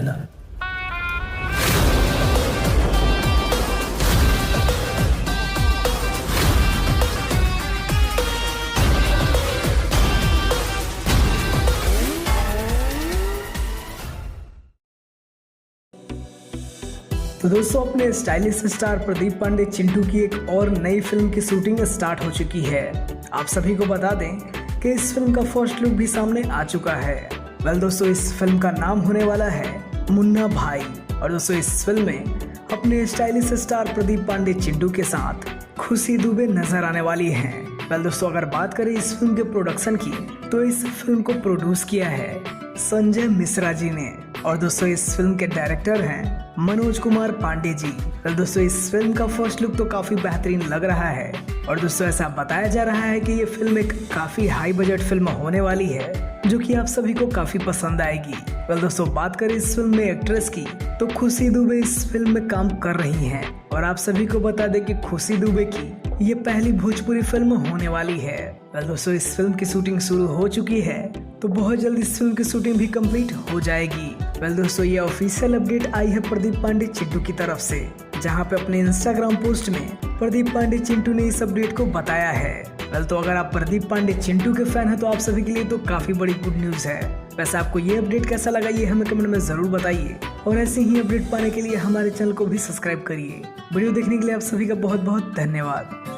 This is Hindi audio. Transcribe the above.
रहना। तो दोस्तों, अपने स्टाइलिश स्टार प्रदीप पांडे चिंटू की एक और नई फिल्म की शूटिंग स्टार्ट हो चुकी है। आप सभी को बता दें कि इस फिल्म का फर्स्ट लुक भी सामने आ चुका है। वेल दोस्तों, इस फिल्म का नाम होने वाला है मुन्ना भाई। और दोस्तों, इस फिल्म में अपने स्टाइलिश स्टार प्रदीप पांडे चिंटू के साथ खुशी दुबे नजर आने वाली हैं। वेल दोस्तों, अगर बात करें इस फिल्म के प्रोडक्शन की, तो इस फिल्म को प्रोड्यूस किया है संजय मिश्रा जी ने। और दोस्तों, इस फिल्म के डायरेक्टर हैं मनोज कुमार पांडे जी। वेल दोस्तों, इस फिल्म का फर्स्ट लुक तो काफी बेहतरीन लग रहा है। और दोस्तों, ऐसा बताया जा रहा है कि ये फिल्म एक काफी हाई बजट फिल्म होने वाली है, जो कि आप सभी को काफी पसंद आएगी। वेल दोस्तों, बात करें इस फिल्म में एक्ट्रेस की, तो खुशी दुबे इस फिल्म में काम कर रही हैं। और आप सभी को बता दें कि खुशी दुबे की ये पहली भोजपुरी फिल्म होने वाली है। वेल दोस्तों, इस फिल्म की शूटिंग शुरू हो चुकी है, तो बहुत जल्द इस फिल्म की शूटिंग भी कंप्लीट हो जाएगी। वेल दोस्तों, ये ऑफिशियल अपडेट आई है प्रदीप पांडे चिंटू की तरफ से, जहां पे अपने इंस्टाग्राम पोस्ट में प्रदीप पांडे चिंटू ने इस अपडेट को बताया है। वेल तो अगर आप प्रदीप पांडे चिंटू के फैन हैं, तो आप सभी के लिए तो काफी बड़ी गुड न्यूज है। वैसे आपको ये अपडेट कैसा लगा, ये हमें कमेंट में जरूर बताइए। और ऐसे ही अपडेट पाने के लिए हमारे चैनल को भी सब्सक्राइब करिए। वीडियो देखने के लिए आप सभी का बहुत बहुत धन्यवाद।